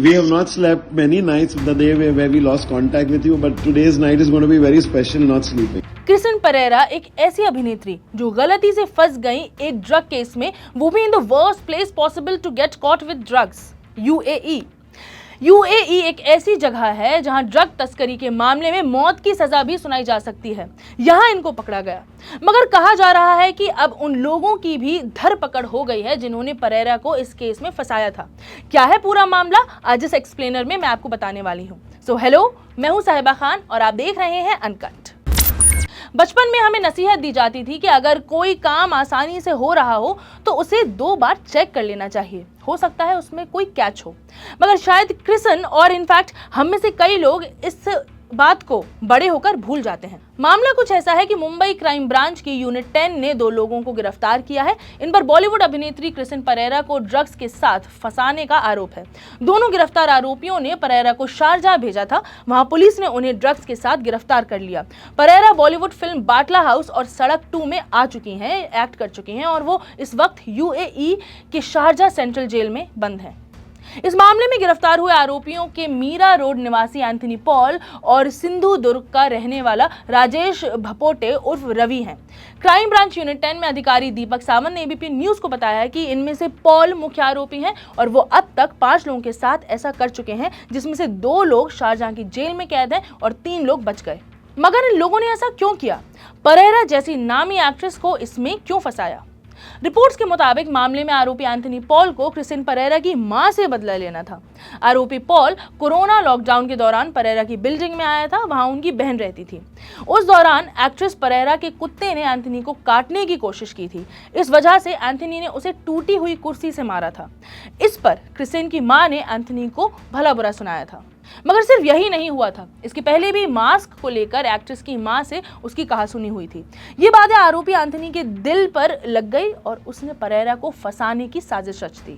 We have not slept many nights the day where we lost contact with you, but today's night is going to be very special, not sleeping. Chrisann Pereira एक ऐसी अभिनेत्री जो गलती से फंस गई एक ड्रग केस में, वो भी in the worst place possible to get caught with drugs, UAE. UAE एक ऐसी जगह है जहां ड्रग तस्करी के मामले में मौत की सजा भी सुनाई जा सकती है। यहां इनको पकड़ा गया, मगर कहा जा रहा है कि अब उन लोगों की भी धरपकड़ हो गई है जिन्होंने परेरा को इस केस में फंसाया था। क्या है पूरा मामला, आज इस एक्सप्लेनर में मैं आपको बताने वाली हूँ। सो हेलो, मैं हूँ साहिबा खान और आप देख रहे हैं अनकट। बचपन में हमें नसीहत दी जाती थी कि अगर कोई काम आसानी से हो रहा हो तो उसे 2 बार चेक कर लेना चाहिए, हो सकता है उसमें कोई कैच हो। मगर शायद क्रिस्टिन और इनफैक्ट हम में से कई लोग इस बात को बड़े होकर भूल जाते हैं। मामला कुछ ऐसा है कि मुंबई क्राइम ब्रांच की यूनिट 10 ने 2 लोगों को गिरफ्तार किया है। इन पर बॉलीवुड अभिनेत्री क्रिस्टिन परेरा को ड्रग्स के साथ फंसाने का आरोप है। दोनों गिरफ्तार आरोपियों ने परेरा को शारजाह भेजा था, वहां पुलिस ने उन्हें ड्रग्स के साथ गिरफ्तार कर लिया। परेरा बॉलीवुड फिल्म बाटला हाउस और सड़क 2 में आ चुकी हैं, एक्ट कर चुकी हैं और वो इस वक्त यूएई के शारजाह सेंट्रल जेल में बंद है। इस मामले में गिरफ्तार हुए आरोपियों के मीरा रोड निवासी एंथनी पॉल और सिंधु दुर्ग का रहने वाला राजेश भपोटे उर्फ रवि हैं। क्राइम ब्रांच यूनिट 10 में अधिकारी दीपक सावंत ने एबीपी न्यूज को बताया कि इनमें से पॉल मुख्य आरोपी हैं और वो अब तक 5 लोगों के साथ ऐसा कर चुके हैं, जिसमें से 2 लोग शारजाह की जेल में कैद हैं और 3 लोग बच गए। मगर इन लोगों ने ऐसा क्यों किया? परेरा जैसी नामी एक्ट्रेस को इसमें क्यों फंसाया? रिपोर्ट्स के मुताबिक मामले में आरोपी एंथनी पॉल को क्रिस्टिन परेरा की मां से बदला लेना था। आरोपी पॉल कोरोना लॉकडाउन के दौरान परेरा की बिल्डिंग में आया था, वहां उनकी बहन रहती थी। उस दौरान एक्ट्रेस परेरा के कुत्ते ने एंथनी को काटने की कोशिश की थी। इस वजह से एंथनी ने उसे टूटी हुई कुर्सी से मारा था। इस पर क्रिस्टिन की मां ने एंथनी को भला बुरा सुनाया था। मगर सिर्फ यही नहीं हुआ था, इसके पहले भी मास्क को लेकर एक्ट्रेस की मां से उसकी कहासुनी हुई थी। ये बातें आरोपी एंथनी के दिल पर लग गई और उसने परेरा को फंसाने की साजिश रच दी।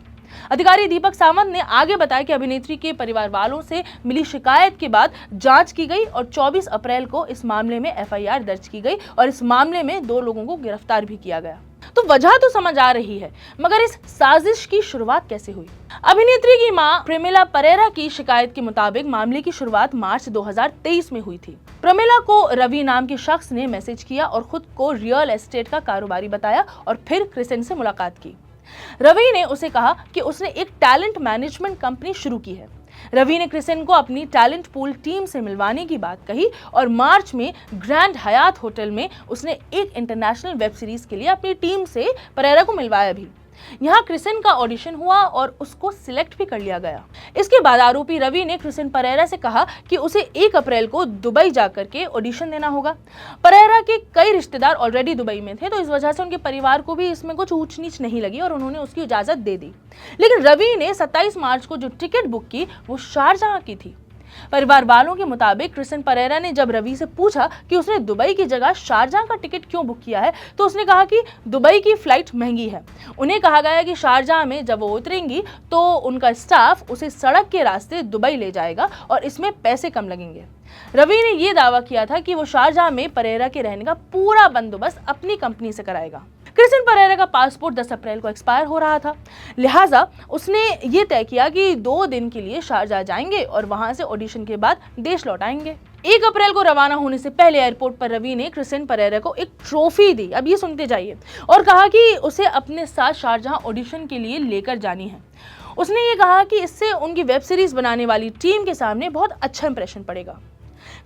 अधिकारी दीपक सावंत ने आगे बताया कि अभिनेत्री के परिवार वालों से मिली शिकायत के बाद जांच की गई और 24 अप्रैल को इस मामले में एफआईआर दर्ज की गई और इस मामले में 2 लोगों को गिरफ्तार भी किया गया। तो वजह तो समझ आ रही है, मगर इस साजिश की शुरुआत कैसे हुई? अभिनेत्री की मां प्रेमिला परेरा की शिकायत के मुताबिक मामले की शुरुआत मार्च 2023 में हुई थी। प्रेमिला को रवि नाम के शख्स ने मैसेज किया और खुद को रियल एस्टेट का कारोबारी बताया और फिर क्रिस्टिन से मुलाकात की। रवि ने उसे कहा कि उसने एक टैलेंट मैनेजमेंट कंपनी शुरू की है। रवि ने क्रिस्टिन को अपनी टैलेंट पूल टीम से मिलवाने की बात कही और मार्च में ग्रैंड हयात होटल में उसने एक इंटरनेशनल वेब सीरीज के लिए अपनी टीम से परेरा को मिलवाया भी। यहाँ क्रिस्टिन का ऑडिशन हुआ और उसको सिलेक्ट भी कर लिया गया। इसके बाद आरोपी रवि ने क्रिस्टिन परेरा से कहा कि उसे 1 अप्रैल को दुबई जाकर के ऑडिशन देना होगा। परेरा के कई रिश्तेदार ऑलरेडी दुबई में थे, तो इस वजह से उनके परिवार को भी इसमें कुछ ऊंच नीच नहीं लगी और उन्होंने उसकी इजाजत दे दी। लेकिन रवि ने 27 मार्च को जो टिकट बुक की वो शारजाह की थी। परिवार वालों के मुताबिक क्रिस्टिन परेरा ने जब रवि से पूछा कि उसने दुबई की जगह शारजाह का टिकट क्यों बुक किया है, तो उसने कहा कि दुबई की फ्लाइट महंगी है। उन्हें कहा गया कि शारजाह में जब वो उतरेंगी तो उनका स्टाफ उसे सड़क के रास्ते दुबई ले जाएगा और इसमें पैसे कम लगेंगे। रवि ने यह दावा किया था कि वो शारजाह में परेरा के रहने का पूरा बंदोबस्त अपनी कंपनी से कराएगा। क्रिस्टिन परेरा का पासपोर्ट 10 अप्रैल को एक्सपायर हो रहा था, लिहाजा उसने ये तय किया कि 2 दिन के लिए शारजाह जाएंगे और वहां से ऑडिशन के बाद देश लौट आएंगे। 1 अप्रैल को रवाना होने से पहले एयरपोर्ट पर रवि ने क्रिस्टिन परेरा को एक ट्रॉफी दी, अब ये सुनते जाइए, और कहा कि उसे अपने साथ शारजाह ऑडिशन के लिए लेकर जानी है। उसने ये कहा कि इससे उनकी वेब सीरीज बनाने वाली टीम के सामने बहुत अच्छा इंप्रेशन पड़ेगा।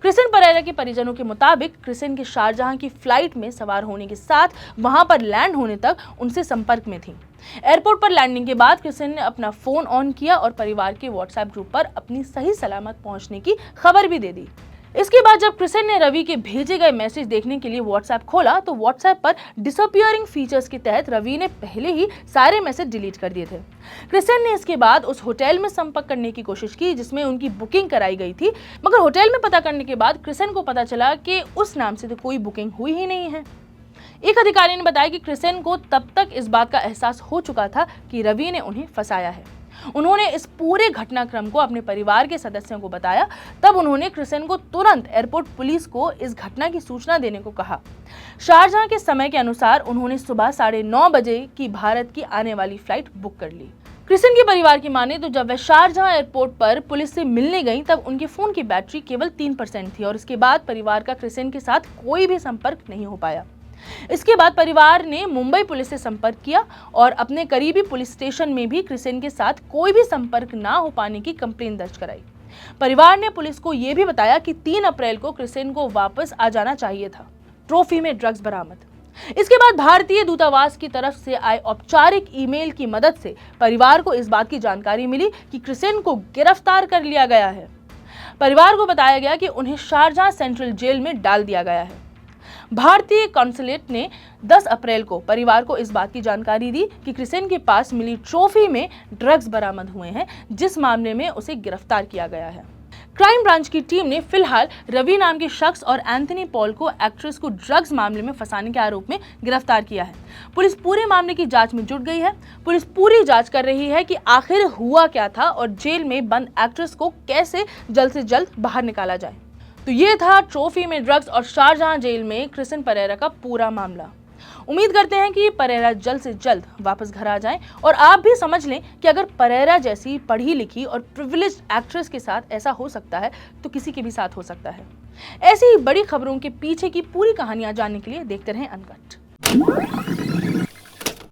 क्रिस्टिन परेरा के परिजनों के मुताबिक क्रिस्टिन की शारजाह की फ्लाइट में सवार होने के साथ वहां पर लैंड होने तक उनसे संपर्क में थी। एयरपोर्ट पर लैंडिंग के बाद क्रिस्टिन ने अपना फोन ऑन किया और परिवार के व्हाट्सएप ग्रुप पर अपनी सही सलामत पहुंचने की खबर भी दे दी। इसके बाद जब क्रिस्टिन ने रवि के भेजे गए मैसेज देखने के लिए व्हाट्सएप खोला तो व्हाट्सएप पर डिसअपीयरिंग फीचर्स के तहत रवि ने पहले ही सारे मैसेज डिलीट कर दिए थे। क्रिस्टिन ने इसके बाद उस होटल में संपर्क करने की कोशिश की जिसमें उनकी बुकिंग कराई गई थी, मगर होटल में पता करने के बाद क्रिस्टिन को पता चला कि उस नाम से तो कोई बुकिंग हुई ही नहीं है। एक अधिकारी ने बताया कि क्रिस्टिन को तब तक इस बात का एहसास हो चुका था कि रवि ने उन्हें फंसाया है। उन्होंने इस पूरे घटनाक्रम को अपने परिवार के सदस्यों को बताया, तब उन्होंने क्रिस्टिन को तुरंत एयरपोर्ट पुलिस को इस घटना की सूचना देने को कहा। शारजाह के समय के अनुसार उन्होंने सुबह 9:30 बजे की भारत की आने वाली फ्लाइट बुक कर ली। क्रिसन के परिवार की माने तो जब वह शारजाह एयरपोर्ट पर पुलिस से मिलने गई तब उनके फोन की बैटरी केवल 3% थी और इसके बाद परिवार का क्रिसन के साथ कोई भी संपर्क नहीं हो पाया। इसके बाद परिवार ने मुंबई पुलिस से संपर्क किया और अपने करीबी पुलिस स्टेशन में भी क्रिसन के साथ कोई भी संपर्क ना हो पाने की कंप्लेंट दर्ज कराई। परिवार ने पुलिस को यह भी बताया कि 3 अप्रैल को क्रिसन को वापस आ जाना चाहिए था। ट्रॉफी में ड्रग्स बरामद। इसके बाद भारतीय दूतावास की तरफ से आए औपचारिक ईमेल की मदद से परिवार को इस बात की जानकारी मिली कि क्रिसन को गिरफ्तार कर लिया गया है। परिवार को बताया गया कि उन्हें शारजाह सेंट्रल जेल में डाल दिया गया है। भारतीय कॉन्सुलेट ने 10 अप्रैल को परिवार को इस बात की जानकारी दी कि क्रिसन के पास मिली ट्रॉफी में ड्रग्स बरामद हुए हैं, जिस मामले में उसे गिरफ्तार किया गया है। क्राइम ब्रांच की टीम ने फिलहाल रवि नाम के शख्स और एंथनी पॉल को एक्ट्रेस को ड्रग्स मामले में फंसाने के आरोप में गिरफ्तार किया है। पुलिस पूरे मामले की जांच में जुट गई है। पुलिस पूरी जांच कर रही है कि आखिर हुआ क्या था और जेल में बंद एक्ट्रेस को कैसे जल्द से जल्द बाहर निकाला जाए। तो ये था ट्रॉफी में ड्रग्स और शारजाह जेल में क्रिसन परेरा का पूरा मामला। उम्मीद करते हैं कि परेरा जल्द से जल्द वापस घर आ जाएं और आप भी समझ लें कि अगर परेरा जैसी पढ़ी लिखी और प्रिविलेज्ड एक्ट्रेस के साथ ऐसा हो सकता है तो किसी के भी साथ हो सकता है। ऐसी ही बड़ी खबरों के पीछे की पूरी कहानियां जानने के लिए देखते रहें अनकट।